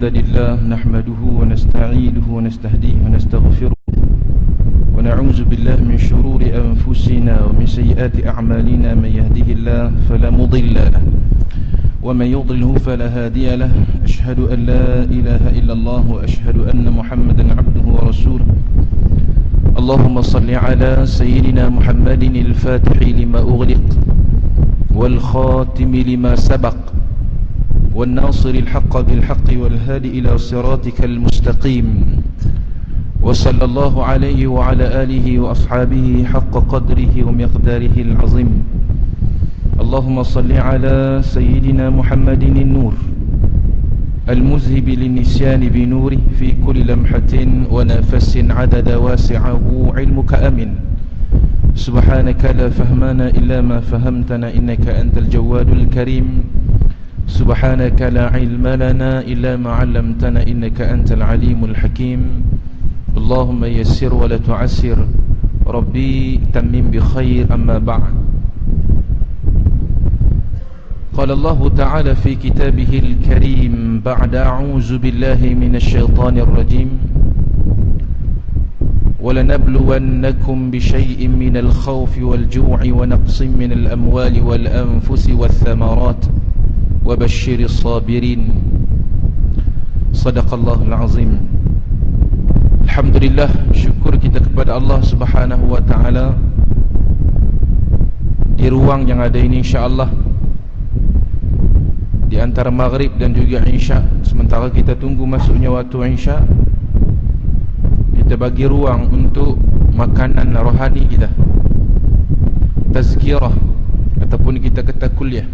الحمد لله نحمده ونستعينه ونستهديه ونستغفره ونعوذ بالله من شرور أنفسنا ومن سيئات أعمالنا. من يهده الله فلا مضل له ومن يضلله فلا هادي له. أشهد أن لا إله إلا الله وأشهد أن محمدا عبده ورسوله. اللهم صل على سيدنا محمد الفاتح لما أغلق والخاتم لما سبق والناصر الحق بالحق والهادي إلى صراطك المستقيم. وصلى الله عليه وعلى آله وأصحابه حق قدره ومقداره العظيم. اللهم صل على سيدنا محمد النور المذهب للنسيان بنوره في كل لمحة ونفس عدد واسعه علمك أمن. سبحانك لا فهمنا إلا ما فهمتنا إنك أنت الجواد الكريم. سبحانك لا علم لنا إلا ما علمتنا إنك أنت العليم الحكيم. اللهم يسر ولا تعسر ربي تمم بخير. أما بعد، قال الله تعالى في كتابه الكريم بعد أعوذ بالله من الشيطان الرجيم: ولنبلونكم بشيء من الخوف والجوع ونقص من الأموال والأنفس والثمرات وبشر الصابرين. صدق الله العظيم. Alhamdulillah, syukur kita kepada Allah Subhanahu wa ta'ala di ruang yang ada ini, insya-Allah di antara maghrib dan juga isya. Sementara kita tunggu masuknya waktu isya, kita bagi ruang untuk makanan rohani kita, tazkirah, ataupun kita kata kuliah,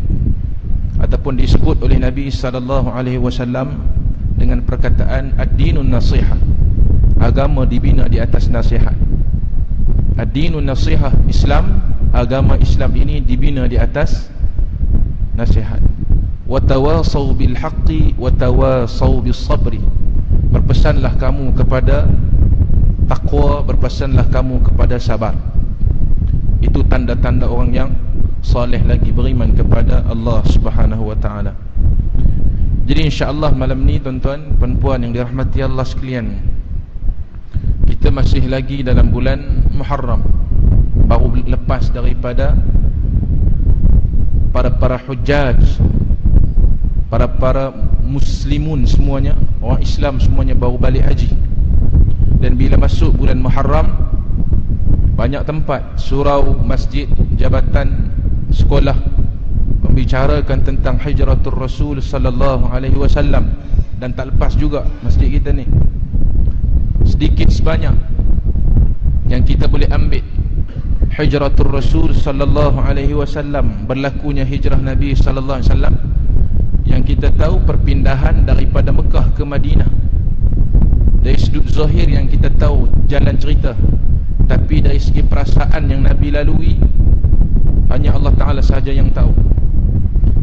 ataupun disebut oleh Nabi SAW dengan perkataan ad-dinun nasihah. Agama dibina di atas nasihat. Ad-dinun nasihah, Islam, agama Islam ini dibina di atas nasihat. Wa tawasaw bil haqqi wa tawasaw bis sabri. Berpesanlah kamu kepada takwa, berpesanlah kamu kepada sabar. Itu tanda-tanda orang yang saleh lagi, beriman kepada Allah Subhanahu wa ta'ala. Jadi insya-Allah malam ni tuan-tuan puan-puan yang dirahmati Allah sekalian, kita masih lagi dalam bulan Muharram, baru lepas daripada para hujjaj, para muslimun semuanya, orang Islam semuanya baru balik haji. Dan bila masuk bulan Muharram, banyak tempat, surau, masjid, jabatan, sekolah membicarakan tentang hijratul Rasul sallallahu alaihi wasallam. Dan tak lepas juga masjid kita ni, sedikit sebanyak yang kita boleh ambil hijratul Rasul sallallahu alaihi wasallam, berlakunya hijrah Nabi sallallahu alaihi wasallam, yang kita tahu perpindahan daripada Mekah ke Madinah. Dari sudut zahir yang kita tahu jalan cerita, tapi dari segi perasaan yang Nabi lalui, hanya Allah Ta'ala sahaja yang tahu.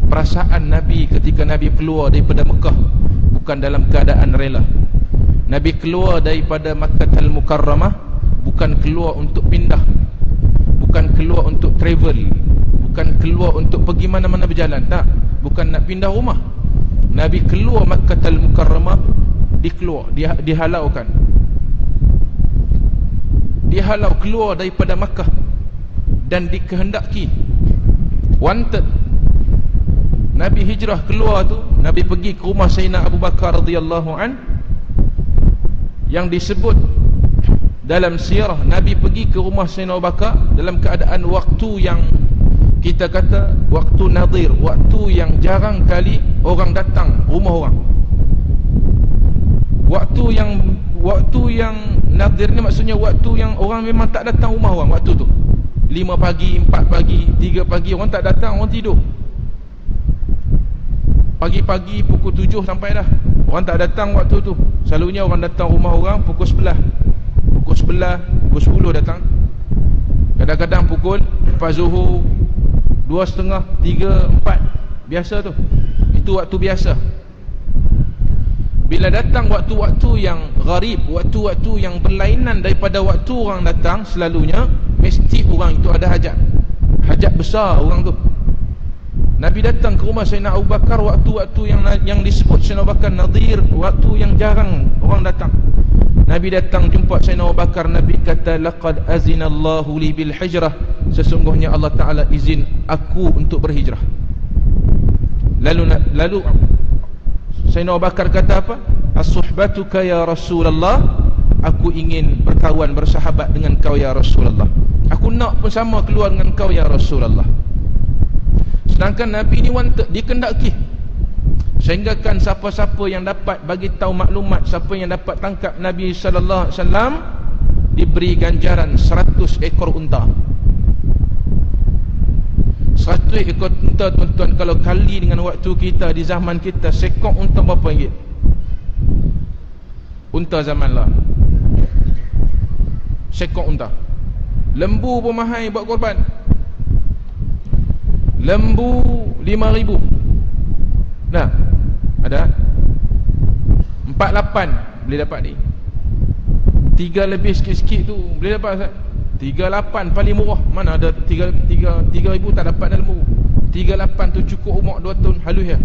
Perasaan Nabi ketika Nabi keluar daripada Mekah bukan dalam keadaan rela. Nabi keluar daripada Makkahul Mukarramah bukan keluar untuk pindah, bukan keluar untuk travel, bukan keluar untuk pergi mana-mana berjalan, tak, bukan nak pindah rumah. Nabi keluar Makkahul Mukarramah, dihalaukan, dihalau keluar daripada Makkah dan dikehendaki, wanted. Nabi hijrah keluar tu, Nabi pergi ke rumah Sayyidina Abu Bakar radhiyallahu an, yang disebut dalam sirah, Nabi pergi ke rumah Sayyidina Abu Bakar dalam keadaan waktu yang kita kata waktu nadir, waktu yang jarang kali orang datang rumah orang. Waktu yang nadir ni maksudnya waktu yang orang memang tak datang rumah orang. Waktu tu 5 pagi, 4 pagi, 3 pagi, orang tak datang, orang tidur. Pagi-pagi pukul 7 sampai dah, orang tak datang waktu tu. Selalunya orang datang rumah orang pukul 11, pukul 10 datang. Kadang-kadang pukul 4 Zuhur, 2.30, 3, 4. Biasa tu, itu waktu biasa. Bila datang waktu-waktu yang gharib, waktu-waktu yang berlainan daripada waktu orang datang, selalunya mesti orang itu ada hajat, hajat besar orang tu. Nabi datang ke rumah Sayyidina Abu Bakar waktu-waktu yang disebut Sayyidina Abu Bakar nadir, waktu yang jarang orang datang. Nabi datang jumpa Sayyidina Abu Bakar. Nabi kata, laqad azinallahu li bil hijrah, sesungguhnya Allah Ta'ala izin aku untuk berhijrah. Lalu Sayyidina Abu Bakar kata apa? As-suhbatuka ya Rasulullah, aku ingin berkawan, bersahabat dengan kau ya Rasulullah. Aku nak pun sama keluar dengan kau ya Rasulullah. Sedangkan Nabi ni wanted, dikendaki, sehingga kan siapa-siapa yang dapat bagi tahu maklumat, siapa yang dapat tangkap Nabi sallallahu alaihi wasallam, diberi ganjaran 100 ekor unta. 100 ekor unta, tuan-tuan, kalau kali dengan waktu kita di zaman kita, sekok unta berapa ringgit? Unta zaman lah, sekok unta. Lembu pun mahal buat korban. Lembu 5,000. Nah, ada 48 boleh dapat ni. 3 lebih sikit-sikit tu boleh dapat, Ustaz. 38 paling murah. Mana ada 3,000 tak dapat dalam lembu. 38 tu cukup umur 2 tahun halus ya.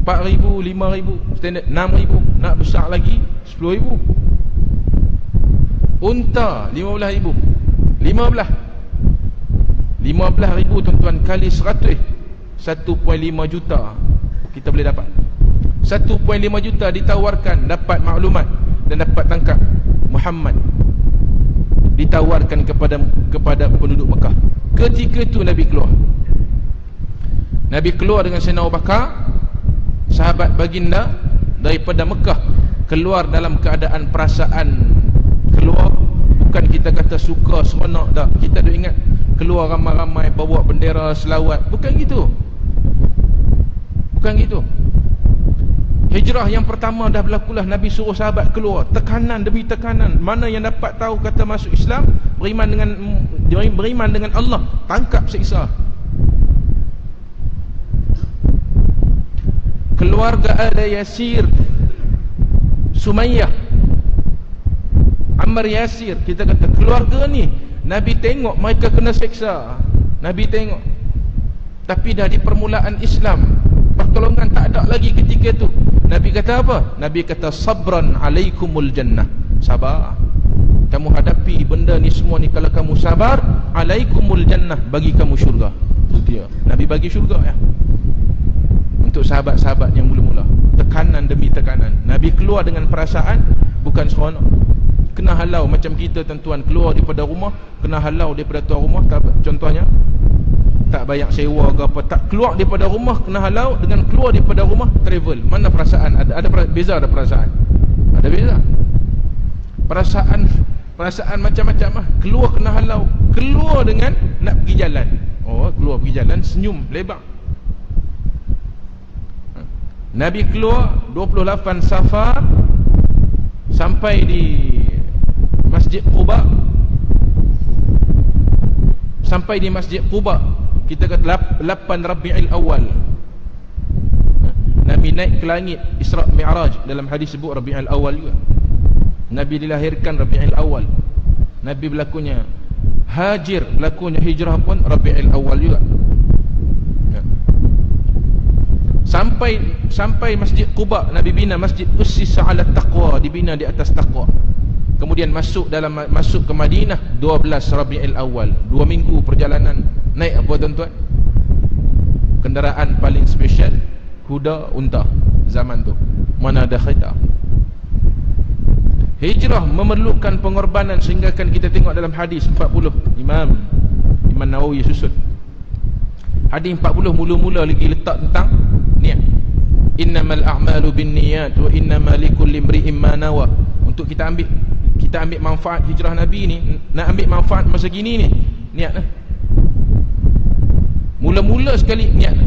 4,000, 5,000, standard 6,000, nak besar lagi 10,000. Unta 15,000. 15,000 tuan-tuan kali 100, 1.5 juta kita boleh dapat. 1.5 juta ditawarkan, dapat maklumat dan dapat tangkap Muhammad, ditawarkan kepada penduduk Mekah. Ketika itu Nabi keluar. Nabi keluar dengan Sayyidina Abu Bakar, sahabat baginda, daripada Mekah, keluar dalam keadaan perasaan. Keluar bukan kita kata suka seronok tak. Kita duk ingat keluar ramai-ramai bawa bendera selawat, bukan gitu. Bukan gitu. Hijrah yang pertama dah berlakulah. Nabi suruh sahabat keluar, tekanan demi tekanan. Mana yang dapat tahu kata masuk Islam, beriman dengan Allah, tangkap siksa. Keluarga Ala Yasir, Sumayyah, Ammar Yasir, kita kata keluarga ni Nabi tengok mereka kena seksa. Nabi tengok. Tapi dah di permulaan Islam, pertolongan tak ada lagi ketika itu. Nabi kata apa? Nabi kata, sabran alaikumul jannah. Sabar, kamu hadapi benda ni semua ni. Kalau kamu sabar, alaikumul jannah, bagi kamu syurga. Itu dia, Nabi bagi syurga ya, untuk sahabat-sahabat yang mula-mula. Tekanan demi tekanan. Nabi keluar dengan perasaan, bukan seronok. Kena halau macam kita tuan-tuan, keluar daripada rumah, kena halau daripada tuan rumah. Contohnya, tak bayar sewa ke apa, tak keluar daripada rumah kena halau, dengan keluar daripada rumah travel. Mana perasaan? Ada beza, ada perasaan. Ada beza. Perasaan macam-macam lah. Keluar kena halau, keluar dengan nak pergi jalan. Oh, keluar pergi jalan, senyum lebar. Nabi keluar 28 Safar, sampai di Masjid Quba. Sampai di Masjid Quba, kita kata 8 Rabi'il Awal. Nabi naik ke langit, Isra' Mi'raj. Dalam hadis sebut Rabi'il Awal juga. Nabi dilahirkan Rabi'il Awal. Nabi berlakunya hajir, berlakunya hijrah pun Rabi'il Awal juga. Sampai Masjid Quba, Nabi bina masjid ussisa 'ala taqwa, dibina di atas taqwa. Kemudian masuk ke Madinah 12 Rabi'il Awal. 2 minggu perjalanan. Naik apa tuan-tuan? Kenderaan paling special, kuda, unta zaman tu. Mana ada kereta. Hijrah memerlukan pengorbanan, sehingga kan kita tengok dalam hadis 40. Imam Nawawi susun hadis 40, mula-mula lagi letak tentang niat. Innamal a'malu binniyat wa innamal likulli imri'in ma nawa. Untuk kita ambil manfaat hijrah Nabi ni, nak ambil manfaat masa gini ni, niatlah. Mula-mula sekali niat.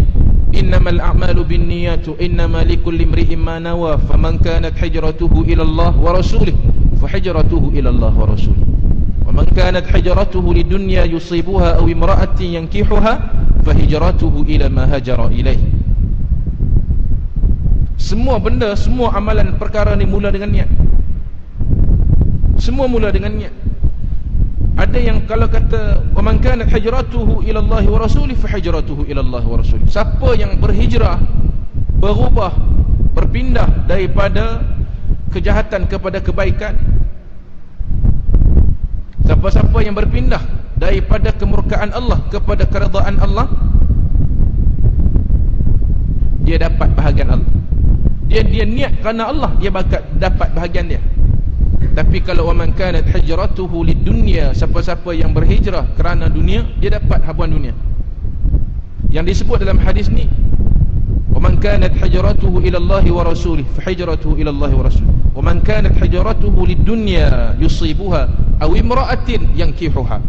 Innamal a'malu binniyat wa innamal likulli imri'in ma nawa, faman kanat hijratuhu ila Allah wa rasulih fa hijratuhu ila Allah wa rasulih, wa man kanat hijratuhu lidunya yusibuha aw imra'atin yankihuha fa hijratuhu ila ma hajara ilaih. Semua benda, semua amalan perkara ni mula dengan niat. Semua mula dengan niat. Ada yang kalau kata wa man kanat hijratuhu ila Allah wa rasulih fa hijratuhu ila Allah wa rasulih. Siapa yang berhijrah, berubah, berpindah daripada kejahatan kepada kebaikan, siapa-siapa yang berpindah daripada kemurkaan Allah kepada keredaan Allah, dia dapat bahagian Allah. Dia niat kerana Allah, dia bakal dapat bahagian dia. Tapi kalau wa man kanat hijratuhu lidunya, siapa-siapa yang berhijrah kerana dunia, dia dapat habuan dunia. Yang disebut dalam hadis ni, wa man kanat hijratuhu ila Allah wa rasulih fa hijratuhu ila Allah wa rasulih. Wa man kanat hijratuhu lidunya yusibuha aw imra'atin yankihuha.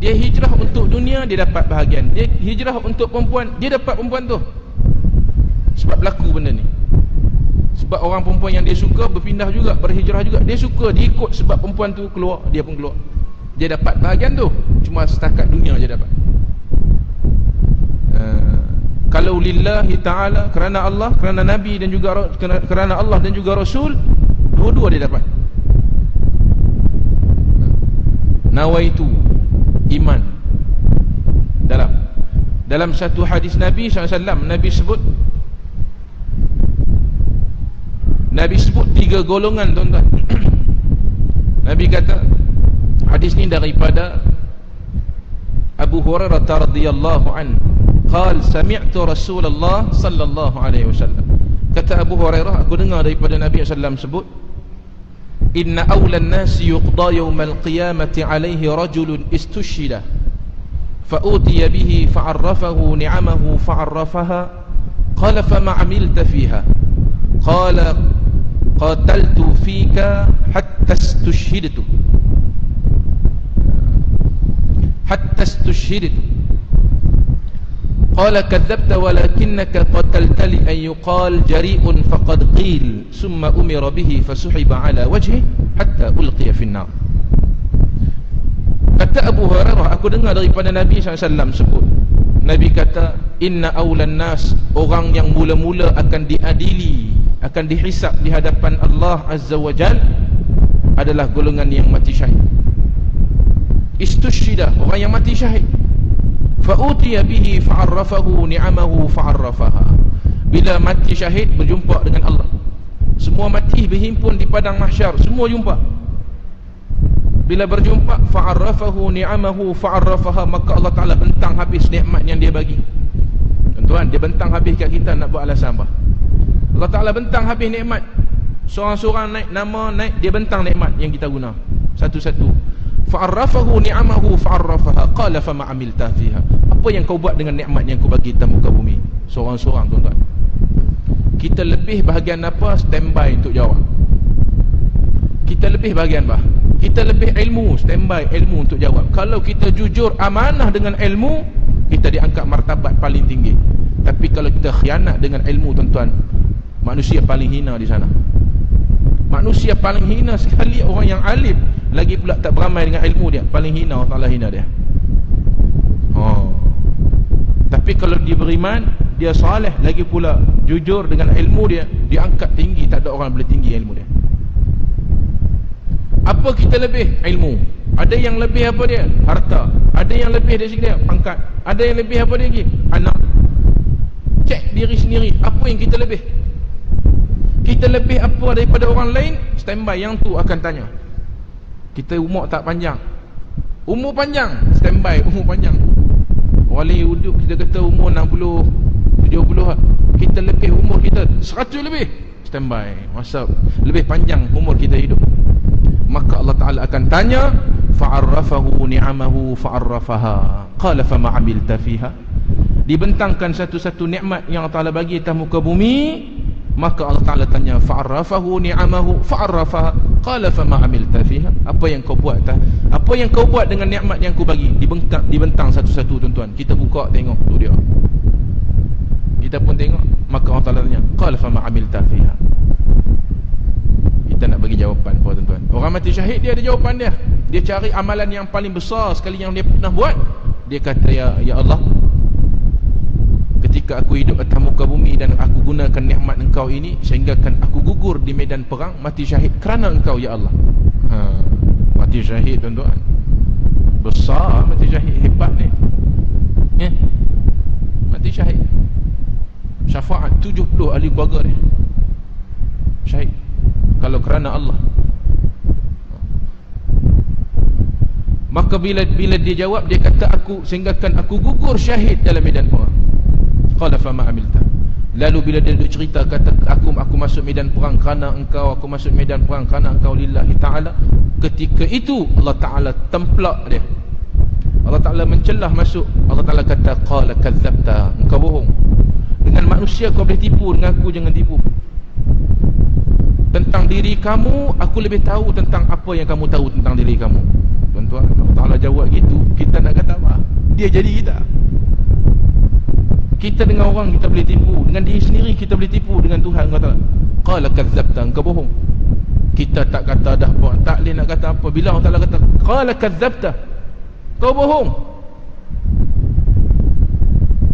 Dia hijrah untuk dunia, dia dapat bahagian. Dia hijrah untuk perempuan, dia dapat perempuan tu. Sebab berlaku benda ni. Sebab orang perempuan yang dia suka berpindah juga, berhijrah juga. Dia suka, dia ikut sebab perempuan tu keluar, dia pun keluar. Dia dapat bahagian tu. Cuma setakat dunia je dapat. Kalau lillahi ta'ala, kerana Allah, kerana Nabi dan juga kerana Allah dan juga Rasul, dua-dua dia dapat. Nawaitu iman. Dalam satu hadis Nabi SAW, Nabi sebut 3 golongan, tuan-tuan. Nabi kata, hadis ni daripada Abu Hurairah radhiyallahu anhu, qal sami'tu Rasulullah sallallahu alaihi wasallam. Kata Abu Hurairah, aku dengar daripada Nabi sallallahu sebut, inna awlan nasi yuqda yawmal qiyamati alaihi rajulun istushhida fa'utiya bihi fa'arrafahu ni'amahu fa'arrafaha qala fama 'amilta fiha qala qataltu fika hatta istushhidtu qala kadzabta walakinnaka qataltali an yuqal jari'un faqad qil summa umira bihi fasuhiba ala wajhi hatta ulqiya fi an-nar. Kata Abu Hurairah, aku dengar daripada Nabi SAW sebut, Nabi kata, inna awlan nas, orang yang mula-mula akan diadili, akan dihisap di hadapan Allah Azza wa Jal, adalah golongan yang mati syahid. Istushhida, orang yang mati syahid. Fa'utiya bihi fa'arrafahu ni'amahu fa'arrafaha. Bila mati syahid, berjumpa dengan Allah. Semua mati berhimpun di padang mahsyar, semua jumpa. Bila berjumpa, fa'arrafahu ni'amahu fa'arrafaha, maka Allah Ta'ala bentang habis nikmat yang dia bagi. Tuan-tuan, dia bentang habis kat kita, nak buat alasan apa? Allah Ta'ala bentang habis nikmat. Seorang-seorang naik nama, naik, dia bentang nikmat yang kita guna satu-satu. Fa'arrafahu ni'amahu fa'arrafaha qala fama 'amilta fiha. Apa yang kau buat dengan nikmat yang kau bagi di muka bumi? Seorang-seorang, tuan-tuan. Kita lebih bahagian apa? Standby untuk jawab. Kita lebih bahagian apa? Kita lebih ilmu, standby ilmu untuk jawab. Kalau kita jujur amanah dengan ilmu, kita diangkat martabat paling tinggi. Tapi kalau kita khianat dengan ilmu, tuan-tuan, manusia paling hina di sana. Manusia paling hina sekali orang yang alim, lagi pula tak beramai dengan ilmu dia, paling hina, Allah Ta'ala hina dia. Tapi kalau dia beriman, dia soleh, lagi pula jujur dengan ilmu dia, diangkat tinggi. Tak ada orang boleh tinggi ilmu dia. Apa kita lebih? Ilmu. Ada yang lebih apa dia? Harta. Ada yang lebih dari segi dia? Pangkat. Ada yang lebih apa dia lagi? Anak. Cek diri sendiri, apa yang kita lebih? Kita lebih apa daripada orang lain? Standby, yang tu akan tanya. Kita umur tak panjang, umur panjang, standby umur panjang. Orang lain hidup, kita kata umur 60, 70, kita lebih umur kita 100 lebih, standby, masa lebih panjang umur kita hidup. Maka Allah Ta'ala akan tanya, fa'arrafahu ni'amahu fa'arrafaha qala fama 'amilta fiha. Dibentangkan satu-satu nikmat yang Allah Ta'ala bagi atas muka bumi, maka Allah Ta'ala tanya, fa'arrafahu ni'amahu fa'arrafaha qala fama 'amilta fiha. Apa yang kau buat tah? Apa yang kau buat dengan nikmat yang ku bagi? Dibentang satu-satu, tuan-tuan. Kita buka tengok tu dia. Kita pun tengok, maka Allah Ta'ala tanya, qala fama 'amilta fiha. Kita nak bagi jawapan apa, tuan-tuan? Orang mati syahid, dia ada jawapan dia. Dia cari amalan yang paling besar sekali yang dia pernah buat. Dia kata, ya Allah, ketika aku hidup atas muka bumi dan aku gunakan nikmat engkau ini, sehinggakan aku gugur di medan perang, mati syahid kerana engkau, ya Allah. Mati syahid, tuan-tuan. Besar mati syahid, hebat ni. Mati syahid. Syafaat 70 ahli keluarga dia syahid kalau kerana Allah. Maka bila dia jawab, dia kata, aku sehinggakan aku gugur syahid dalam medan perang. Qala fama amilta. Lalu bila dia cerita, kata, aku masuk medan perang kerana engkau, aku masuk medan perang kerana engkau lillahi ta'ala. Ketika itu Allah Ta'ala templak dia, Allah Ta'ala mencelah masuk. Allah Ta'ala kata, qala kadzabta, engkau bohong. Dengan manusia kau boleh tipu, dengan aku jangan tipu. Tentang diri kamu, aku lebih tahu tentang apa yang kamu tahu tentang diri kamu. Tuan-tuan, Allah Ta'ala jawab gitu, kita nak kata apa? Dia jadi kita. Kita dengan orang kita boleh tipu, dengan diri sendiri kita boleh tipu, dengan Tuhan kata, qala kadzabta, engkau bohong. Kita tak kata dah apa, tak boleh nak kata apa. Bila Allah Ta'ala kata qala kadzabta, kau bohong.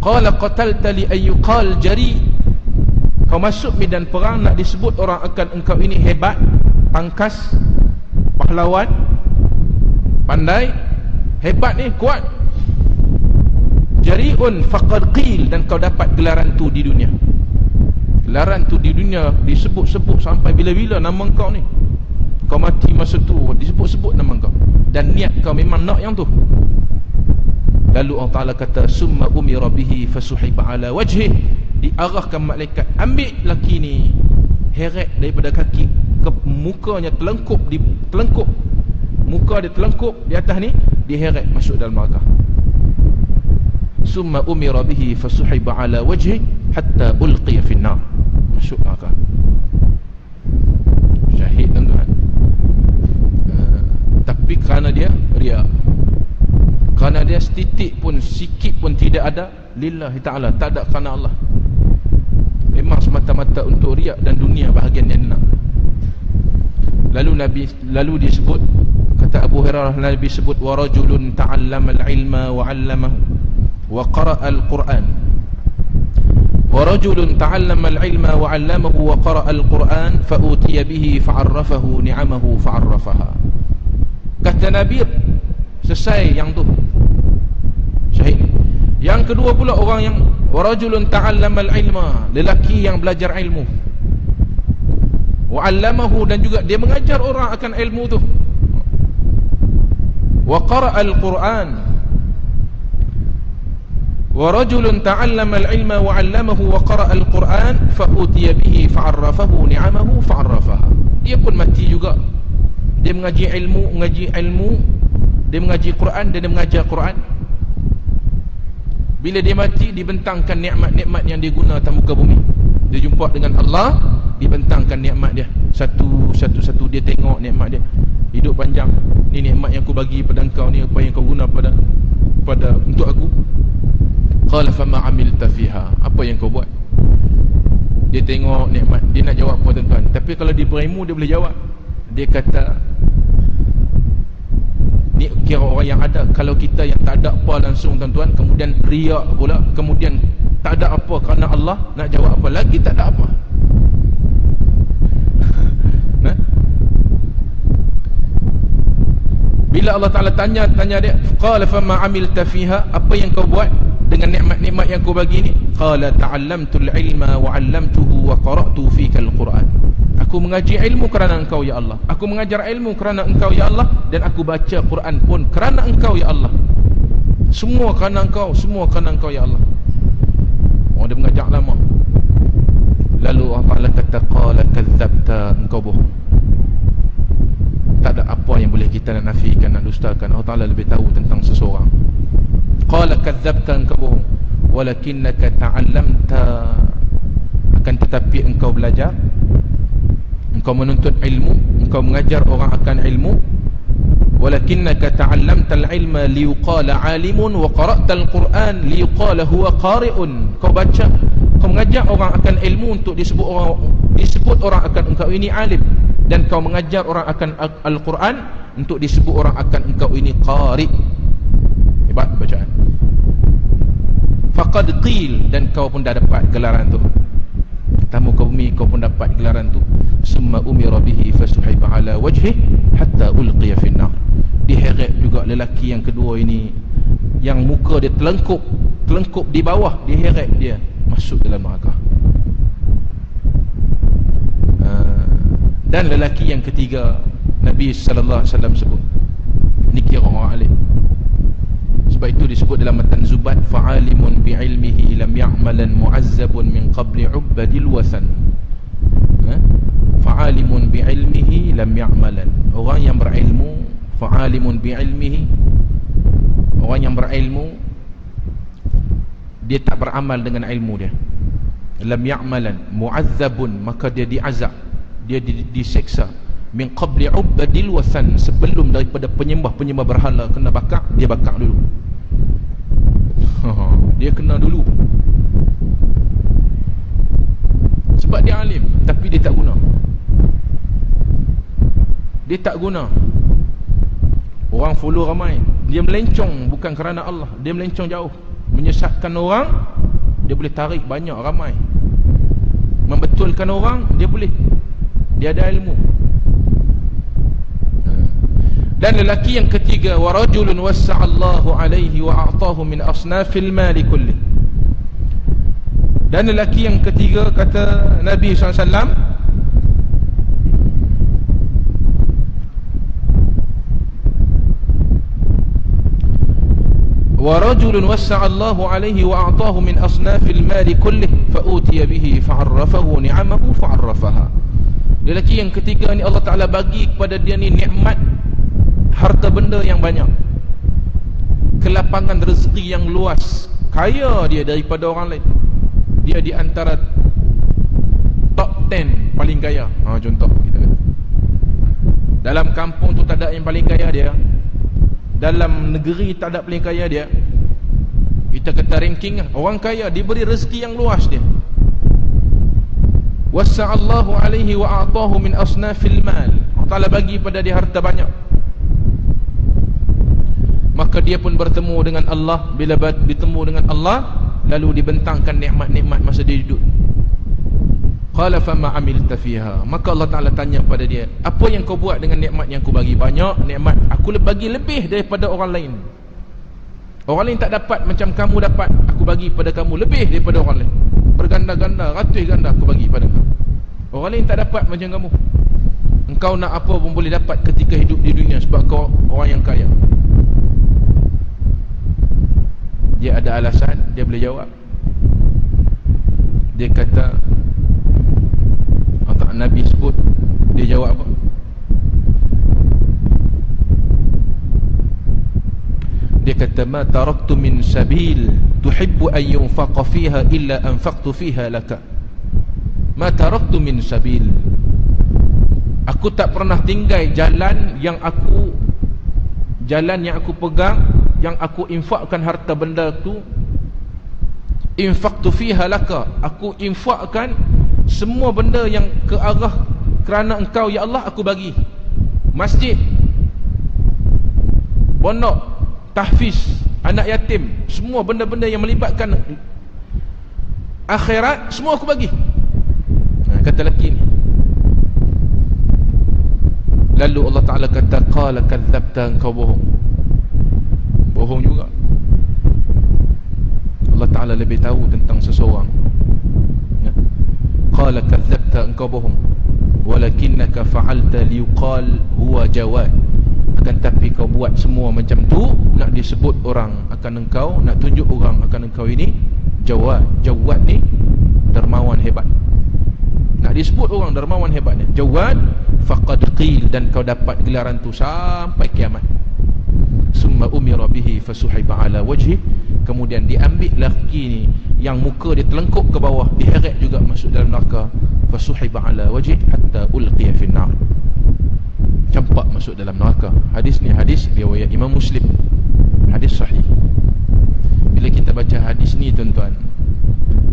Qala qatalta li ayyuqal jari, kau masuk medan perang nak disebut orang akan engkau ini hebat, pangkas, pahlawan, pandai, hebat ni, kuat. Jari'un faqad qil, dan kau dapat gelaran tu di dunia. Gelaran tu di dunia disebut-sebut sampai bila-bila nama kau ni. Kau mati masa tu disebut-sebut nama kau, dan niat kau memang nak yang tu. Lalu Allah Ta'ala kata, summa umira bihi fasuhiba ala wajhih, diarahkan malaikat, ambil laki ni, heret daripada kaki ke mukanya, telengkup, muka dia telengkup di atas ni, diheret masuk dalam neraka. Summa umira bihi fasuhiba ala wajhih hatta ulqiya finnar, masuk neraka. Syahid, tuan-tuan. Tapi kerana dia riya, kerana dia setitik pun, sikit pun tidak ada lillahi ta'ala, tak ada kerana Allah, memang semata-mata untuk riak dan dunia bahagian yang nak. Lalu disebut, kata Abu Hurairah, Nabi sebut, wa rajulun ta'allama al-ilma wa 'allamahu wa qara'a al-Qur'an. Wa rajulun ta'allama al-ilma wa 'allamahu wa qara'a al-Qur'an fa utiya bihi fa'arrafahu ni'amahu fa'arrafaha. Kata Nabi, selesai yang tu, syahid. Yang kedua pula orang yang warajulun ta'allama al-ilma, lelaki yang belajar ilmu, wa 'allamahu, dan juga dia mengajar orang akan ilmu tu, wa qara'a al-Qur'an. Warajulun ta'allama al-ilma wa 'allamahu wa qara'a al-Qur'an fa utiya bihi fa'arrafahu ni'amahu fa'arrafaha. Dia pun mati juga, dia mengaji ilmu, dia mengaji Quran dan dia mengajar Quran. Bila dia mati, dibentangkan nikmat-nikmat yang dia guna atas muka bumi. Dia jumpa dengan Allah, dibentangkan nikmat dia satu-satu, dia tengok nikmat dia. Hidup panjang, ni nikmat yang aku bagi pada engkau ni, apa yang kau guna pada untuk aku. Qala fama amilta fiha, apa yang kau buat? Dia tengok nikmat, dia nak jawab apa, tuan-tuan? Tapi kalau dia berilmu, dia boleh jawab. Dia kata, ni kira orang yang ada. Kalau kita yang tak ada apa langsung, tuan-tuan, kemudian riak pula, kemudian tak ada apa kerana Allah, nak jawab apa lagi? Tak ada apa. Bila Allah Ta'ala tanya dia, qala fama amilta fiha, apa yang kau buat dengan nikmat-nikmat yang kau bagi ni? Qala ta'allamtul ilma wa 'allamtuhu wa qara'tu fika al-Quran. Aku mengaji ilmu kerana engkau ya Allah, aku mengajar ilmu kerana engkau ya Allah, dan aku baca Quran pun kerana engkau ya Allah. Semua kerana engkau, semua kerana engkau ya Allah. Oh, dia mengajar lama. Lalu Allah Ta'ala kata, qala kadzabta, engkau bohong. Tak ada apa yang boleh kita nak nafikan, nak dustakan. Allah Ta'ala lebih tahu tentang seseorang. Qala kadzabta, engkau bohong. Walakinnaka ta'allamta, akan tetapi engkau belajar, engkau menuntut ilmu, engkau mengajar orang akan ilmu. Walakinnaka ta'allamta al-ilma liyuqala 'alimun wa qara'ta al-Qur'an liyuqala huwa qari'un. Kau baca, kau mengajar orang akan ilmu untuk disebut orang akan engkau ini alim, dan kau mengajar orang akan Al-Quran untuk disebut orang akan engkau ini qari. Hebat bacaan. Faqad qil, dan kau pun dah dapat gelaran tu. Tamu ke bumi, kau pun dapat gelaran tu. Summa umira bihi fasuhiba ala wajhih hatta ulqiya finnar. Diheret juga lelaki yang kedua ini, yang muka dia telengkup di bawah, diheret dia masuk dalam neraka. Dan lelaki yang ketiga, Nabi sallallahu alaihi wasallam sebut, ni kira orang alim. Sebab itu disebut dalam matan Zubat, fa'alimun bi'ilmihi lam ya'malan mu'azzabun min qabli ubbadil wasan. Fa'alimun bi'ilmihi lam ya'malan. Orang yang berilmu, fa'alimun bi'ilmihi, orang yang berilmu, dia tak beramal dengan ilmu dia. Lam ya'malan, mu'azzabun, maka dia diazab, dia diseksa, min qabli ubbadil wasan, sebelum daripada penyembah berhala kena bakar, dia bakar dulu. Dia kena dulu. Sebab dia alim, tapi dia tak guna. Dia tak guna. Orang follow ramai, dia melencong bukan kerana Allah, dia melencong jauh, menyesatkan orang. Dia boleh tarik banyak ramai, membetulkan orang, dia boleh, dia ada ilmu. Dan lelaki yang ketiga, wa rajulun wassa'allahu alaihi wa a'tahu min asnafil mali kulli. Dan lelaki yang ketiga, kata Nabi SAW, wa rajulun wassa'allahu alaihi wa a'tahu min asnafil mali kulli fa utiya bihi fa'arrafahu ni'amahu fa'arrafaha. Lelaki yang ketiga ni, Allah Ta'ala bagi kepada dia ni nikmat harta benda yang banyak, kelapangan rezeki yang luas, kaya dia daripada orang lain. Dia di antara top 10 paling kaya. Contoh kita kata, dalam kampung tu tak ada yang paling kaya dia, dalam negeri tak ada paling kaya dia. Kita kata ranking orang kaya, diberi rezeki yang luas dia. Wassa'allahu alaihi wa a'tahu min asnafil mal, Allah Ta'ala bagi pada dia harta banyak. Maka dia pun bertemu dengan Allah. Bila bertemu dengan Allah, lalu dibentangkan nikmat-nikmat masa dia hidup. Qala fama amilta fiha, maka Allah Ta'ala tanya pada dia, apa yang kau buat dengan nikmat yang aku bagi? Banyak nikmat, aku bagi lebih daripada orang lain. Orang lain tak dapat macam kamu dapat, aku bagi pada kamu lebih daripada orang lain, berganda-ganda, ratus ganda aku bagi pada kamu. Orang lain tak dapat macam kamu. Engkau nak apa pun boleh dapat ketika hidup di dunia, sebab kau orang yang kaya. Dia ada alasan, dia boleh jawab. Dia kata, tak Nabi sebut, dia jawab apa? Dia kata, ma taraktu min sabil tuhibbu an yunfaqa fiha illa anfaqtu fiha laka. Ma taraktu min sabil, aku tak pernah tinggal jalan yang aku pegang, yang aku infakkan harta benda tu. Infaqtu fiha laka, aku infakkan semua benda yang ke arah kerana engkau ya Allah, aku bagi. Masjid, pondok, tahfiz, anak yatim, semua benda-benda yang melibatkan akhirat, semua aku bagi. Kata lelaki ni. Lalu Allah Ta'ala kata, qala kadzabta, engkau bohong juga. Allah Ta'ala lebih tahu tentang seseorang. Qala kadzabta, engkau bohong. Walakinnaka fa'alta liyuqal huwa jawad, akan tapi kau buat semua macam tu nak disebut orang akan engkau, nak tunjuk orang akan engkau ini jawad. Jawad ni dermawan hebat, nak disebut orang dermawan hebatnya. Jawad, faqad qil, dan kau dapat gelaran tu sampai kiamat. Summa umira bihi fasuhiba ala wajhi, kemudian diambil lelaki ni yang muka dia telengkup ke bawah, diheret juga masuk dalam neraka. Fasuhiba ala wajhi hatta ulqiya fin nar, campak masuk dalam neraka. Hadis ni hadis riwayat Imam Muslim, hadis sahih. Bila kita baca hadis ni tuan-tuan,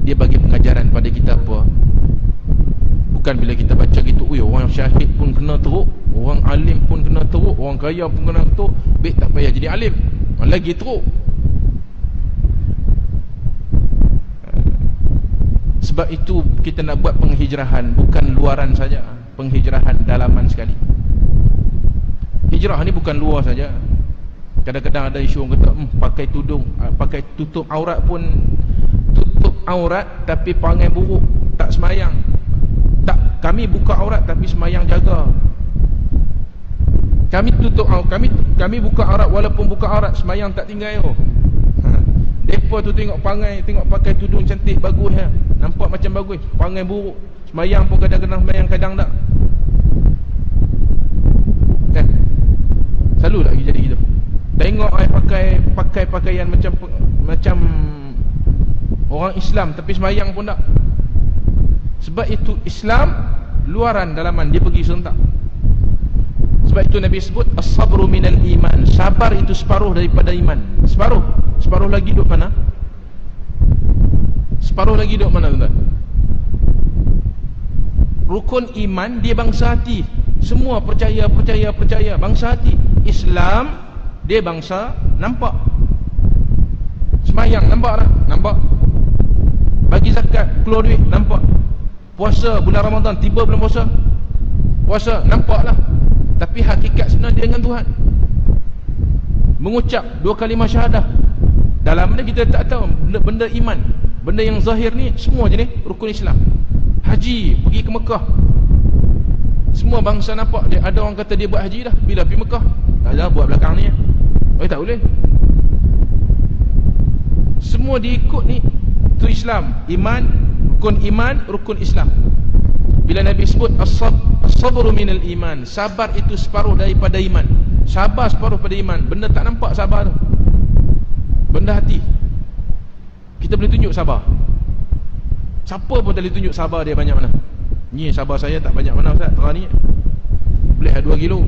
dia bagi pengajaran pada kita apa? Bukan bila kita baca gitu, orang syahid pun kena teruk, orang alim pun kena teruk, orang kaya pun kena teruk, baik tak payah jadi alim, lagi teruk. Sebab itu kita nak buat penghijrahan, bukan luaran saja, penghijrahan dalaman sekali. Hijrah ni bukan luar saja. Kadang-kadang ada isu orang kata pakai tudung, pakai tutup aurat pun tutup aurat tapi perangai buruk, tak semayang. Tak, kami buka aurat tapi semayang jaga. Kami tutup aurat, kami buka aurat walaupun buka aurat semayang tak tinggal. Depa tu tengok perangai, tengok pakai tudung cantik bagus ya. Nampak macam bagus, perangai buruk. Semayang pun kadang-kadang semayang, kadang tak. Kan? Selalu lagi jadi gitu. Tengok pakai pakaian macam orang Islam tapi semayang pun tak. Sebab itu Islam luaran dalaman, dia pergi serentak. Sebab itu Nabi sebut as-sabru minal iman. Sabar itu separuh daripada iman. Separuh lagi duduk mana? Separuh lagi duduk mana tuan? Rukun iman dia bangsa hati. Semua percaya bangsa hati. Islam dia bangsa nampak. Semayang nampak tak? Nampak. Bagi zakat, keluar duit, nampak. Puasa bulan Ramadan, tiba bulan puasa, nampaklah. Tapi hakikat sebenar dia dengan Tuhan. Mengucap 2 kalimah syahadah, dalam ni kita tak tahu benda iman, benda yang zahir ni semua jenis rukun Islam. Haji, pergi ke Mekah, semua bangsa nampak. Dia ada orang kata dia buat haji dah, bila pergi Mekah, tak ada buat belakang ni. Tak boleh. Semua diikut ni, tu Islam, iman, rukun Islam. Bila Nabi sebut as-sabru minal iman, sabar itu separuh daripada iman. Sabar separuh pada iman. Benda tak nampak sabar tu, benda hati. Kita boleh tunjuk sabar. Siapa pun boleh tunjuk sabar dia banyak mana. Ni sabar saya tak banyak mana Ustaz, terang ni boleh 2 kilo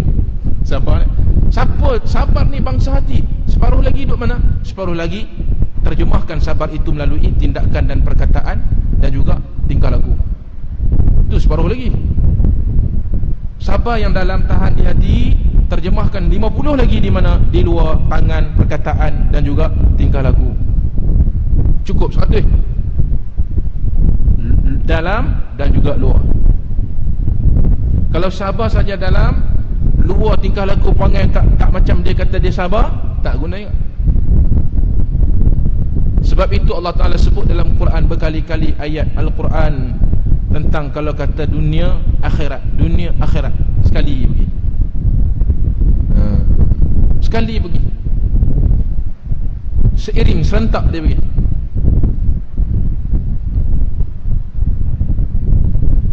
sabar ni. Siapa sabar ni bangsa hati. Separuh lagi duduk mana? Separuh lagi terjemahkan sabar itu melalui tindakan dan perkataan dan juga tingkah laku. Itu separuh lagi. Sabar yang dalam tahan di hati, terjemahkan 50 lagi di mana? Di luar tangan, perkataan dan juga tingkah laku. Cukup 100. Dalam dan juga luar. Kalau sabar saja dalam, luar tingkah laku perangai tak macam dia kata dia sabar, tak guna juga. Sebab itu Allah Ta'ala sebut dalam Quran berkali-kali ayat Al-Quran tentang kalau kata dunia akhirat, sekali pergi, sekali pergi, seiring serentak dia pergi.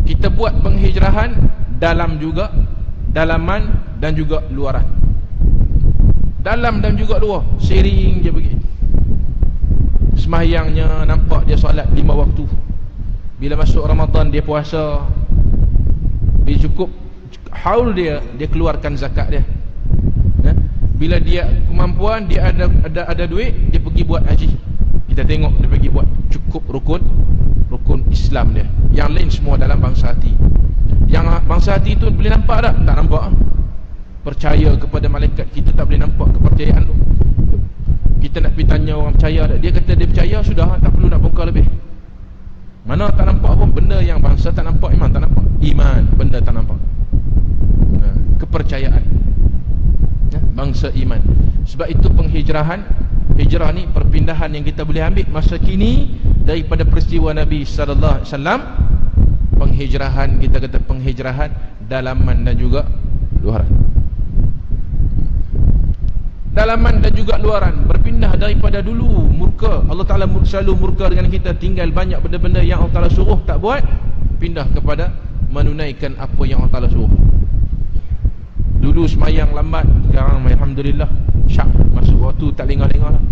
Kita buat penghijrahan dalaman dan juga luaran. Dalam dan juga luar, seiring dia pergi. Semahyangnya nampak dia solat 5 waktu. Bila masuk Ramadan dia puasa. Bila cukup haul dia keluarkan zakat dia. Bila dia kemampuan, dia ada duit, dia pergi buat haji. Kita tengok dia pergi buat. Cukup rukun Islam dia. Yang lain semua dalam bangsa hati. Yang bangsa hati tu boleh nampak tak? Tak nampak. Percaya kepada malaikat, kita tak boleh nampak kepercayaan tu. Kita nak pergi tanya orang percaya tak? Dia kata dia percaya, sudah, tak perlu nak bongkar lebih. Mana tak nampak pun, benda yang bangsa tak nampak, iman tak nampak. Iman, benda tak nampak. Kepercayaan, bangsa iman. Sebab itu penghijrahan, hijrah ni perpindahan yang kita boleh ambil masa kini daripada peristiwa Nabi sallallahu alaihi wasallam. Penghijrahan, kita kata penghijrahan dalaman dan juga luaran. Dalaman dan juga luaran, berpindah daripada dulu murka. Allah Ta'ala selalu murka dengan kita, tinggal banyak benda-benda yang Allah Ta'ala suruh tak buat, pindah kepada menunaikan apa yang Allah Ta'ala suruh. Dulu semayang lambat, sekarang alhamdulillah syak, masuk waktu tak lengah-lengah lah.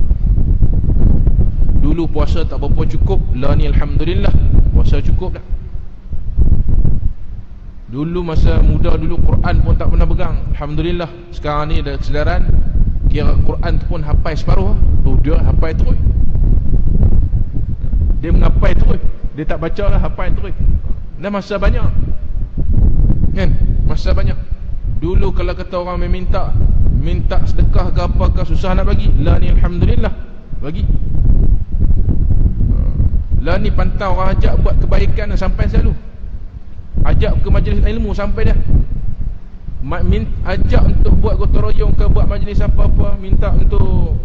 Dulu puasa tak berapa cukup, lah ni alhamdulillah puasa cukup dah. Dulu masa muda dulu Quran pun tak pernah pegang, alhamdulillah. Sekarang ni ada kesedaran, kira Quran tu pun hafal separuh tu, dia hafal terus. Dia menghafal terus, dia tak baca lah, hafal terus. Dah masa banyak kan, masa banyak. Dulu kalau kata orang minta sedekah ke apakah, susah nak bagi, lah ni alhamdulillah bagi. Lah ni pantau orang ajak buat kebaikan sampai selalu, ajak ke majlis ilmu sampai dah. ajak untuk buat gotong royong ke, buat majlis apa-apa, minta untuk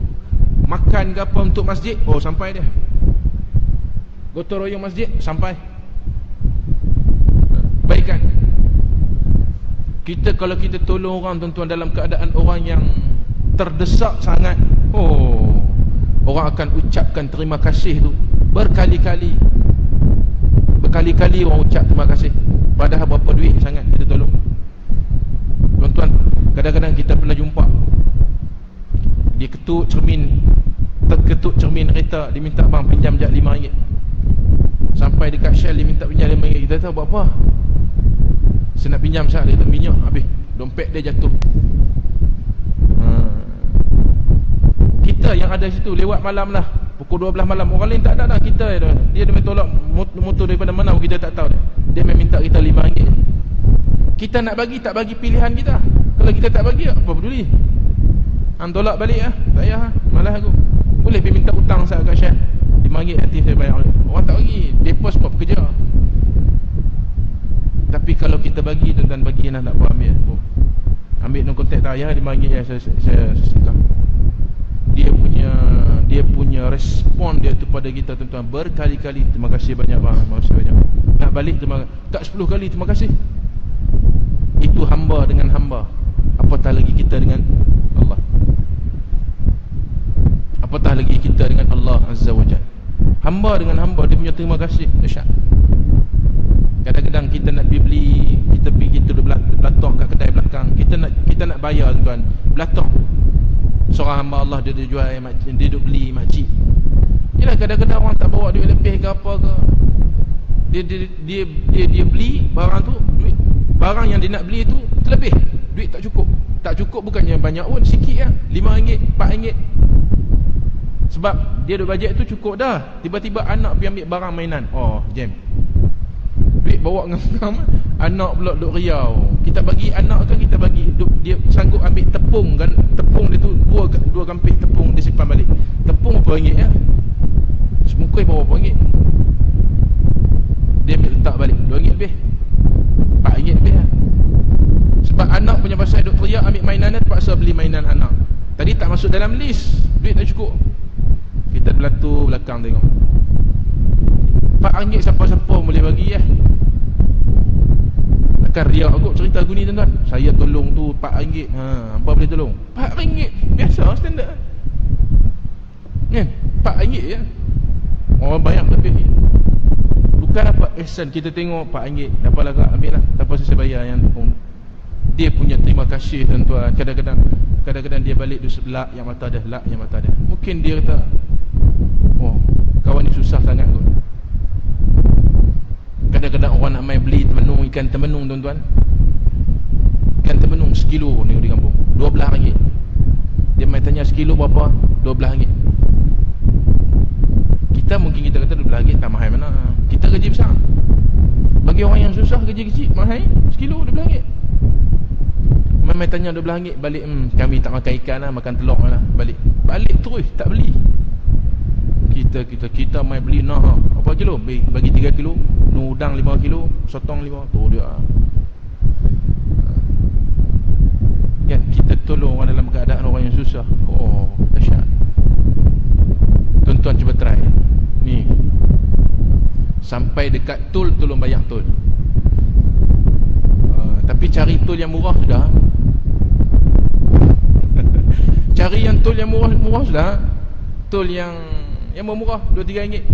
makan ke apa untuk masjid, oh sampai dia. Gotong royong masjid, sampai. Baikkan. Kita kalau kita tolong orang tuan-tuan dalam keadaan orang yang terdesak sangat, oh, orang akan ucapkan terima kasih tu berkali-kali. Berkali-kali orang ucap terima kasih. Padahal berapa duit sangat kita tolong. Tuan-tuan, kadang-kadang kita pernah jumpa dia ketuk cermin, terketuk cermin kereta, dia minta bang pinjam jap RM5. Sampai dekat Shell dia minta pinjam RM5. Kita tahu buat apa? Saya nak pinjam sah, dia kata minyak habis, dompet dia jatuh. Kita yang ada situ lewat malam lah, pukul 12 malam, orang lain tak ada dah. Kita dia main tolak motor daripada mana kita tak tahu. Dia main minta kita RM5. Kita nak bagi, tak bagi pilihan kita. Kalau kita tak bagi, apa peduli. Hang tolak balik lah, tak payah lah, malas aku. Boleh pergi minta hutang saya kat Syekh, RM5 nanti saya bayar. Orang tak bagi, depa sebab kerja. Tapi kalau kita bagi, tuan-tuan bagi nak apa ambil. Ambil no kontak tak ya, RM5 ya, saya sedekah. Dia punya respon dia tu pada kita, tuan-tuan, berkali-kali. Terima kasih banyak bang, terima kasih banyak. Nak balik tak 10 kali terima kasih. Itu hamba dengan hamba, apatah lagi kita dengan Allah. Apatah lagi kita dengan Allah Azza wa Jalla. Hamba dengan hamba, dia punya terima kasih dahsyat. Kadang-kadang kita nak pergi beli, kita pergi belatok kat kedai belakang, kita nak bayar, tuan-tuan, belatok. Seorang hamba Allah dia jual, dia duk beli makcik. Yalah, kadang-kadang orang tak bawa duit lebih ke apa ke, dia beli barang tu, barang yang dia nak beli tu terlebih, duit tak cukup. Tak cukup bukannya banyak pun, sikit lah, RM5, RM4. Sebab dia ada bajet tu cukup dah. Tiba-tiba anak pergi ambil barang mainan, oh jam, duit bawa ngam-ngam, anak pula duk riau. Kita bagi anak kan, kita bagi dia sanggup ambil tepung kan, tepung dia tu dua kampik tepung dia simpan balik. Tepung berapa ringgit ya? Semukui berapa ringgit? Dia ambil letak balik RM2 lebih, RM4 lebih lah. Sebab anak punya pasal duk teriak ambil mainan dia, terpaksa beli mainan anak. Tadi tak masuk dalam list, duit tak cukup. Kita belatu belakang tengok, RM4 siapa-siapa boleh bagi ya. Takkan riak aku cerita aku ni, tuan-tuan. Saya tolong tu RM4, apa boleh tolong? RM4 biasa, standard kan, RM4 ya. Orang banyak lebih. Bukan dapat ihsan, kita tengok RM4, dapatlah kak, ambil lah, tak apa saya bayar yang tepung. Dia punya terima kasih, tuan-tuan. Kadang-kadang dia balik du lak yang mata dah, lak yang mata dah. Mungkin dia kata, oh kawan ni susah sangat kot. Kadang-kadang orang nak main beli temenung, ikan temenung, tuan-tuan. Ikan temenung sekilo ni di kampung, RM12. Dia main tanya sekilo berapa, RM12. Kita mungkin kita kata RM12 tak mahal mana. Kita gaji besar. Bagi orang yang susah gaji kecil, mahal sekilo RM12. Main tanya RM12 balik, kami tak makan ikan lah, makan telur lah. Balik terus tak beli. Kita main beli nah apa kilo, bagi 3 kilo, udang 5 kilo, sotong 5, tu dia. Kan kita tolong orang dalam keadaan orang yang susah. Oh dahsyat. Tuan-tuan cuba try ni, sampai dekat tol, tolong bayar tol. Tapi cari tol yang murah sudah. Cari yang tol yang murah sudah. Tol yang murah RM2-3.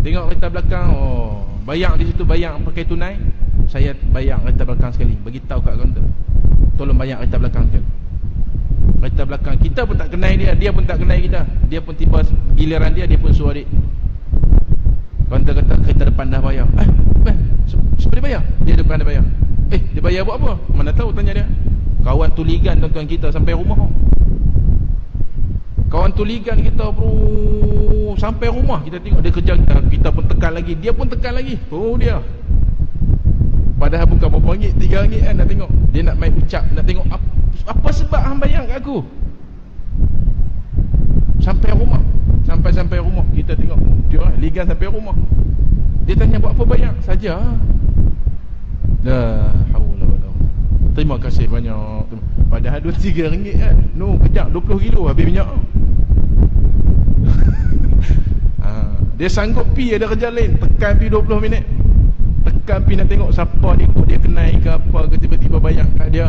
Tengok kereta belakang, oh bayar di situ, bayar pakai tunai. Saya bayar kereta belakang sekali, bagi tahu kat kaunter, tolong bayar kereta belakang sekali. Kereta belakang kita pun tak kenal dia, dia pun tak kenal kita. Dia pun tiba giliran dia pun suruh adik. Kaunter kata kereta depan dah bayar. Siapa dia bayar? Dia depan dah bayar. Dia bayar buat apa? Mana tahu, tanya dia. Kawan tuligan, tuan-tuan, kita sampai rumah. Kawan tuligan kita bro, sampai rumah kita tengok dia kerja, kita pun tekan lagi, dia pun tekan lagi. Oh dia. Padahal bukan berapa ringgit, RM3 kan, nak tengok. Dia nak main ucap, nak tengok apa sebab hang bayar kat aku. Sampai rumah. Sampai rumah kita tengok. Dia ligan sampai rumah. Dia tanya buat apa bayar? Saja. La haula wala quwwata. Terima kasih banyak. Padahal 2-3 ringgit kan. No, kejap 20 kilo habis minyak. Dia sanggup pi ada kerja lain, tekan pi 20 minit. Tekan pi nak tengok siapa dia ikut dia kenal ke apa ke, tiba-tiba bayang kat dia.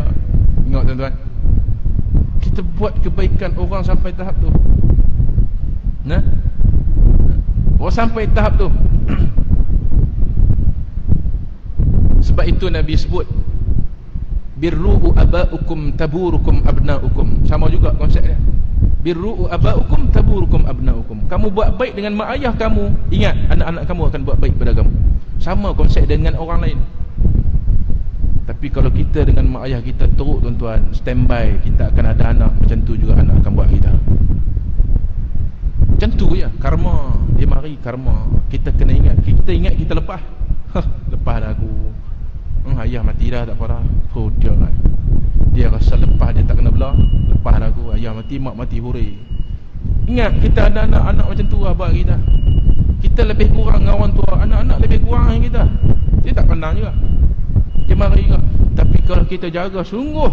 Tengok tuan-tuan, kita buat kebaikan orang sampai tahap tu. Nah, orang sampai tahap tu. Sebab itu Nabi sebut birru abaukum taburukum abnaukum. Sama juga konsep dia. Birru abaukum taburukum abnaukum. Kamu buat baik dengan mak ayah kamu, ingat anak-anak kamu akan buat baik pada kamu. Sama konsep dengan orang lain. Tapi kalau kita dengan mak ayah kita teruk tuan-tuan, standby, kita akan ada anak macam tu juga, anak akan buat kita macam tu ya. Karma dia mari, karma. Kita kena ingat, kita lepas. Lepas dah aku. Ayah mati dah, tak apa dah. Oh dia rasa lepas, dia tak kena belah. Lepas dah aku, ayah mati, mak mati, huri. Ingat kita ada anak-anak macam tu abang kita. Kita lebih kurang dengan orang tua, anak-anak lebih kurang dengan kita. Dia tak pandang juga, dia mari juga. Tapi kalau kita jaga sungguh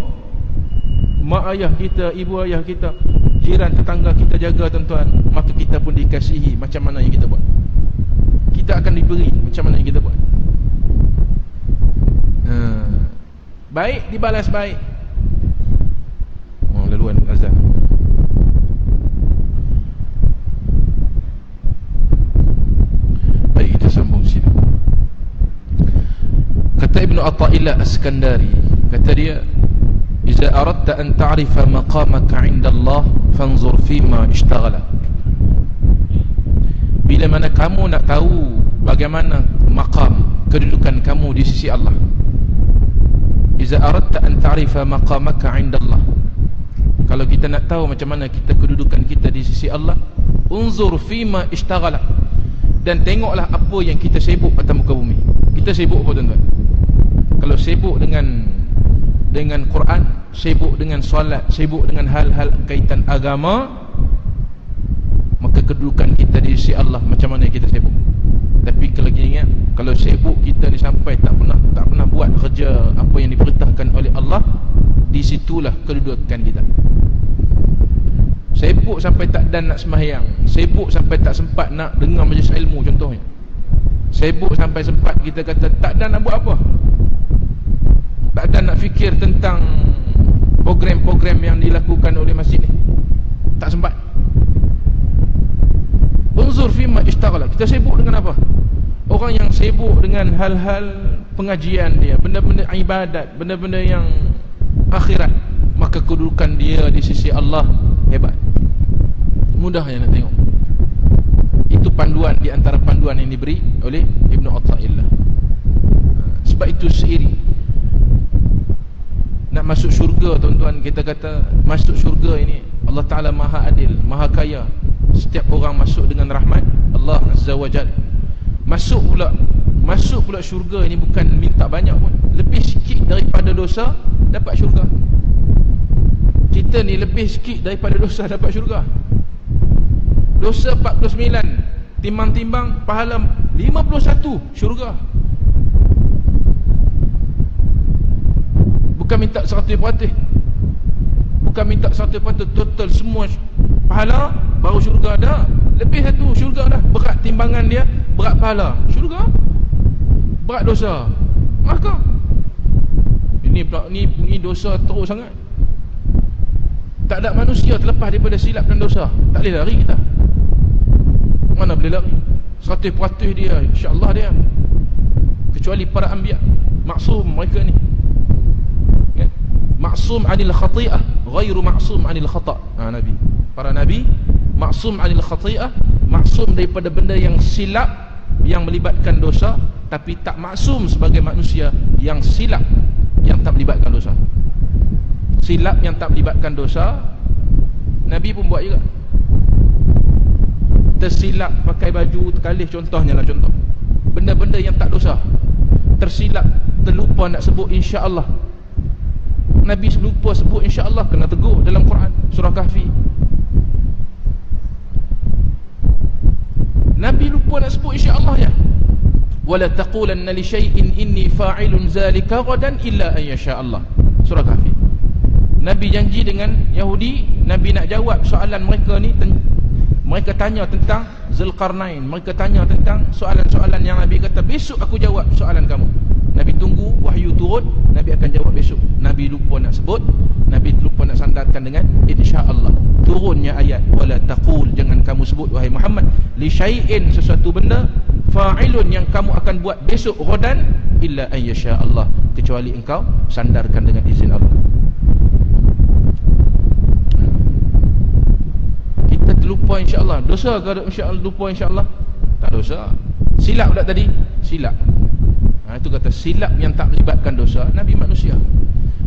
mak ayah kita, ibu ayah kita, jiran tetangga kita jaga tuan-tuan, maka kita pun dikasihi macam mana yang kita buat. Kita akan diberi macam mana yang kita buat. Baik dibalas baik. Laluan azan. Baik, kita sambung sini. Kata Ibnu Athaillah As-Skandari, kata dia, "Iza aradta an ta'rifa maqamaka 'inda Allah, fanzur fima ishtaghalak." Bila mana kamu nak tahu bagaimana maqam, kedudukan kamu di sisi Allah. Iza aradta an ta'rifa maqamaka 'inda Allah. Kalau kita nak tahu macam mana kita kedudukan kita di sisi Allah, unzur fima ishtaghala. Dan tengoklah apa yang kita sibuk atas muka bumi. Kita sibuk apa tuan-tuan? Kalau sibuk dengan Quran, sibuk dengan solat, sibuk dengan hal-hal kaitan agama, maka kedudukan kita di sisi Allah macam mana kita sibuk. Tapi kalau ingat, kalau sibuk kita ni sampai tak pernah buat kerja apa yang diperintahkan oleh Allah, di situlah kedudukan kita. Sibuk sampai tak dan nak sembahyang, sibuk sampai tak sempat nak dengar majlis ilmu contohnya. Sibuk sampai sempat kita kata tak dan nak buat apa, tak dan nak fikir tentang program-program yang dilakukan oleh masjid ni, tak sempat. Unzur fima ishtaghala. Kita sibuk dengan apa? Orang yang sibuk dengan hal-hal pengajian dia, benda-benda ibadat, benda-benda yang akhirat, maka kedudukan dia di sisi Allah hebat. Mudahnya nak tengok. Itu panduan di antara panduan yang diberi oleh Ibnu Athaillah. Sebab itu seiri nak masuk syurga tuan-tuan, kita kata masuk syurga ini Allah Ta'ala maha adil, maha kaya. Setiap orang masuk dengan rahmat Allah Azza wa Jal. Masuk pula syurga ini bukan minta banyak pun. Lebih sikit daripada dosa dapat syurga. Kita ni lebih sikit daripada dosa dapat syurga. Dosa 49, timbang-timbang pahala 51, syurga. Bukan minta 100%, bukan minta 100% total semua pahala baru syurga. Dah lebih satu syurga dah. Berat timbangan dia, berat pahala syurga, berat dosa maka ini dosa teruk sangat. Tak ada manusia terlepas daripada silap dan dosa. Tak boleh lari kita. Mana boleh lari? 100% dia, insya-Allah dia. Kecuali para anbiya, maksum mereka ni. Ya? Maksum anil khati'ah, ghairu maksum anil khata'. Nabi. Para nabi maksum anil khati'ah, maksum daripada benda yang silap, yang melibatkan dosa, tapi tak maksum sebagai manusia yang silap, yang tak melibatkan dosa. Silap yang tak melibatkan dosa, Nabi pun buat juga. Tersilap pakai baju terkalih contohnya lah, contoh benda-benda yang tak dosa. Tersilap, terlupa nak sebut insya-Allah. Nabi lupa sebut insya-Allah, kena tegur dalam Quran surah Kahfi. Nabi lupa nak sebut insya-Allah ya. Wala taqulanna li syai'in inni fa'ilun zalika ghadan illa an yasha Allah. Surah Kahfi. Nabi janji dengan Yahudi, Nabi nak jawab soalan mereka ni. Mereka tanya tentang Zulkarnain, mereka tanya tentang soalan-soalan yang Nabi kata besok aku jawab soalan kamu. Nabi tunggu wahyu turun, Nabi akan jawab besok. Nabi lupa nak sebut, Nabi lupa nak sandarkan dengan insya-Allah. Turunnya ayat wala taqul, jangan kamu sebut wahai Muhammad li syai'in, sesuatu benda, fa'ilun yang kamu akan buat besok ghadan, illa an yasha Allah, kecuali engkau sandarkan dengan izin Allah. Kita terlupa insya-Allah. Dosa ke insya-Allah lupa insya-Allah? Tak dosa. Silap tak tadi? Silap. Itu kata silap yang tak melibatkan dosa, Nabi manusia.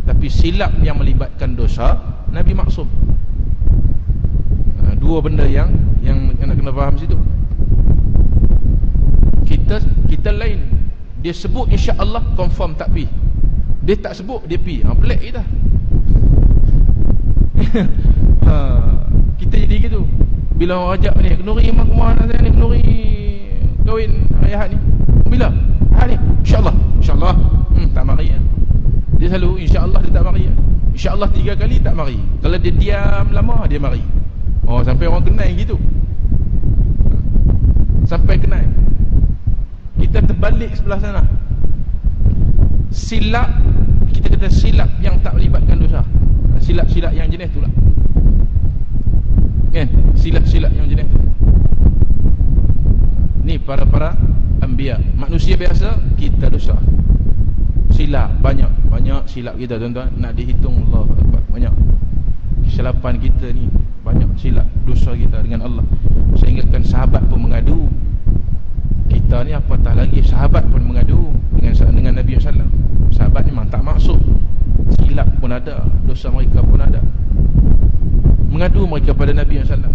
Tapi silap yang melibatkan dosa, Nabi maksum. Dua benda yang nak kena faham situ. Kita lain. Dia sebut insya-Allah confirm tak pi. Dia tak sebut dia pi. Pelik kita. Kita jadi gitu. Bila orang ajak ni, kenuri mahkamah nak saya ni, kenuri kahwin ayah ni. Bila? Hari insya-Allah. Insya-Allah. Tak mari ya. Dia selalu insya-Allah dia tak mari ya. Insya-Allah 3 kali tak mari. Kalau dia diam lama dia mari. Oh, sampai orang kenal gitu. Sampai kenal. Kita terbalik sebelah sana. Silap, kita kata silap yang tak melibatkan dosa. Silap-silap yang jenis tu lah. Kan? Silap-silap yang jenis tu. Ni para anbiya. Manusia biasa kita dosa. Silap banyak silap kita tuan-tuan, nak dihitung Allah Akbar. Banyak kesilapan kita ni, banyak silap dosa kita dengan Allah. Saya ingatkan sahabat pun mengadu. Kita ni apatah lagi sahabat pun mengadu dengan Nabi SAW. Sahabat ni memang tak maksud. Silap pun ada, dosa mereka pun ada. Mengadu mereka pada Nabi SAW.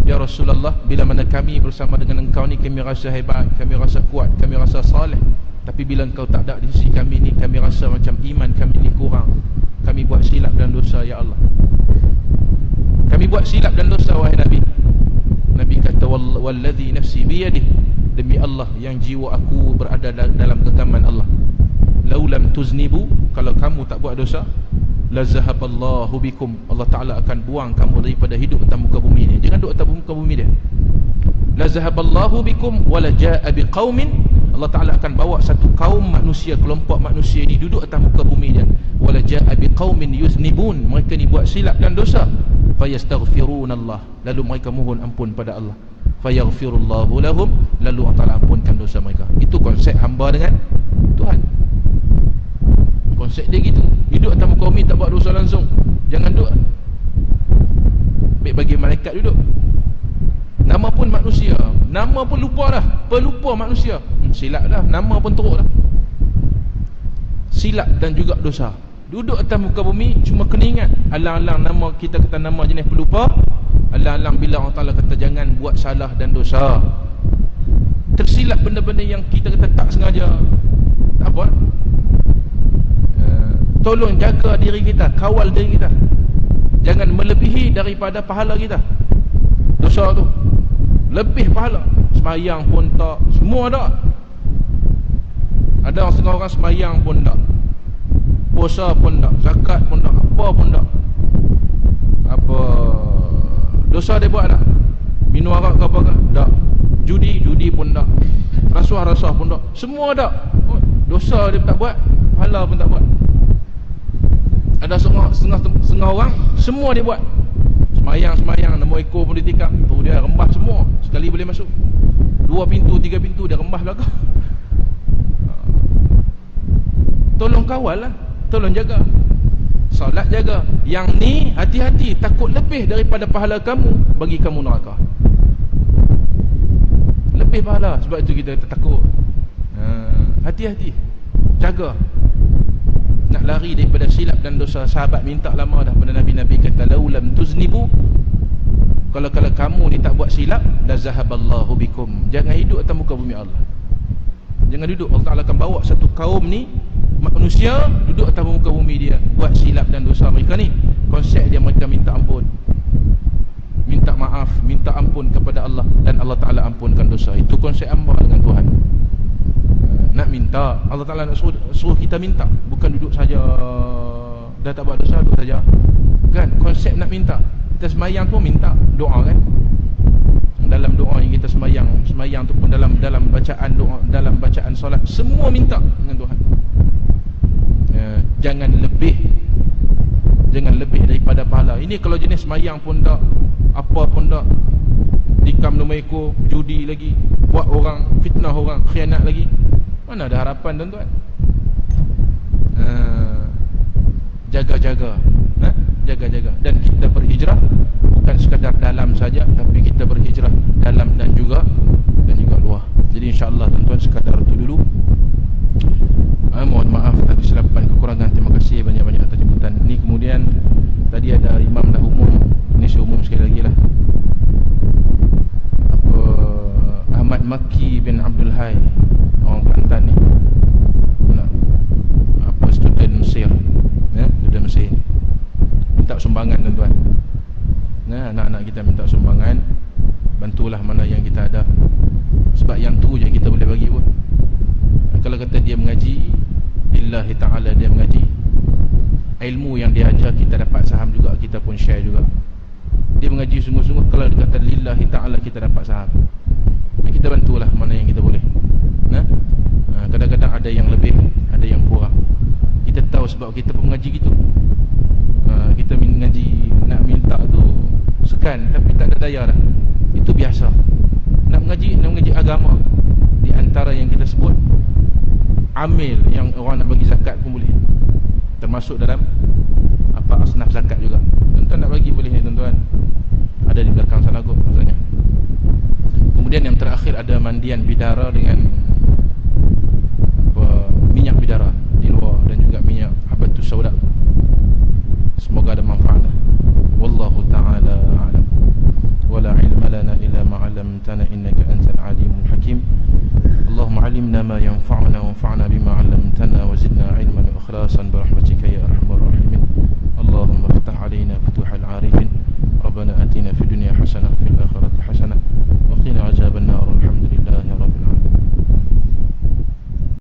Ya Rasulullah, bila mana kami bersama dengan engkau ni, kami rasa hebat, kami rasa kuat, kami rasa saleh. Tapi bila engkau tak ada di sisi kami ni, kami rasa macam iman kami ni kurang. Kami buat silap dan dosa ya Allah. Kami buat silap dan dosa wahai Nabi. Nabi kata walladhi nafsi biyadih, demi Allah yang jiwa aku berada dalam genggaman Allah. Laulam tuznibu, kalau kamu tak buat dosa, la zahaballahu bikum, Allah Ta'ala akan buang kamu daripada hidup atas muka bumi ni. Jangan duduk atas muka bumi dia. La zahaballahu bikum wala ja'a biqaumin, Allah Ta'ala akan bawa satu kaum manusia, kelompok manusia ni duduk atas muka bumi dia. Wala ja'a biqaumin yuznibun, mereka ni buat silap dan dosa. Fayastaghfirunallah, lalu mereka mohon ampun pada Allah. Fayaghfirullahu lahum, lalu Allah Ta'ala ampunkan dosa mereka. Itu konsep hamba dengan Tuhan. Konsep dia gitu. Hidup atas muka bumi tak buat dosa langsung. Jangan duduk. Baik bagi malaikat duduk. Nama pun manusia, nama pun lupa dah. Pelupa manusia. Silap dah, nama pun teruk dah. Silap dan juga dosa. Duduk atas muka bumi cuma kena ingat. Alang-alang nama kita kata nama jenis pelupa. Alang-alang bila Allah Ta'ala kata jangan buat salah dan dosa. Tersilap benda-benda yang kita kata tak sengaja. Tak apa. Tolong jaga diri kita, kawal diri kita. Jangan melebihi daripada pahala kita. Dosa tu lebih pahala. Semayang pun tak, semua tak. Ada setengah orang semayang pun tak, puasa pun tak, zakat pun tak, apa pun tak. Apa dosa dia buat tak? Minum arak ke apa ke? Tak. Judi pun tak. Rasuah pun tak. Semua tak. Dosa dia tak buat, pahala pun tak buat. Ada setengah orang semua dia buat. Semayang, nombor ekor pun ditikam, tu dia rembah semua, sekali boleh masuk. 2 pintu, 3 pintu dia rembah belakang. Tolong kawal lah, tolong jaga. Salat jaga. Yang ni hati-hati, takut lebih daripada pahala kamu bagi kamu neraka. Lebih pahala, sebab itu kita takut. Hati-hati, jaga. Nak lari daripada silap dan dosa. Sahabat minta lama dah pada Nabi kata laulam tuznibu, kalau kamu ni tak buat silap, la zahaballahu bikum, jangan hidup atas muka bumi Allah. Jangan duduk. Allah Ta'ala akan bawa satu kaum ni manusia duduk atas muka bumi dia, buat silap dan dosa mereka ni. Konsep dia mereka minta ampun, minta maaf, minta ampun kepada Allah, dan Allah Ta'ala ampunkan dosa. Itu konsep hamba dengan Tuhan. nak minta. Allah Ta'ala nak suruh kita minta, bukan duduk saja dah tak buat dosa duduk saja kan. Konsep nak minta, kita semayang tu minta doa kan. Dalam doa yang kita semayang tu pun dalam bacaan doa, dalam bacaan solat, semua minta dengan Tuhan. Jangan lebih daripada pahala. Ini kalau jenis semayang pun tak, apa pun tak, tikam nombor ekor, judi lagi, buat orang, fitnah orang, khianat lagi, mana ada harapan tuan-tuan? Jaga-jaga, jaga-jaga. Dan kita berhijrah bukan sekadar dalam saja, tapi kita berhijrah dalam dan juga luar. Jadi insya-Allah tuan-tuan, sekadar itu dulu. Mohon maaf atas kesilapan, kekurangan. Terima kasih banyak-banyak atas jemputan ini. Kemudian tadi ada imam dah umum, ini saya umum sekali lagi lah. Ahmad Makki bin Abdul Hai, orang Kelantan ni, student Mesir, student Mesir, minta sumbangan tuan-tuan. Anak-anak kita minta sumbangan, bantulah mana yang kita ada, sebab yang tu je kita boleh bagi pun. Kalau kata dia mengaji lillahi ta'ala, dia mengaji, ilmu yang dia ajar kita dapat saham juga, kita pun share juga. Dia mengaji sungguh-sungguh, kalau dia kata lillahi ta'ala, kita dapat saham. Kita bantulah mana yang kita boleh. Kadang-kadang ada yang lebih, ada yang kurang. Kita tahu sebab kita pun mengaji gitu. Kita mengaji, nak minta tu sekan, tapi tak ada daya dah. Itu biasa. Nak mengaji agama, di antara yang kita sebut amil, yang orang nak bagi zakat pun boleh, termasuk dalam asnaf zakat juga. Tuan-tuan nak bagi boleh ni tuan-tuan, ada di belakang sana kot maksudnya. Kemudian yang terakhir ada mandian bidara dengan minyak bidara di luar, dan juga minyak habatus sauda. Semoga ada manfaatnya. Wallahu ta'ala a'lam. Wala ilma lana illa ma 'allamtana innaka antal alimul hakim. Allahumma 'allimna ma yanfa'una wanfa'na bima 'allamtana wa zidna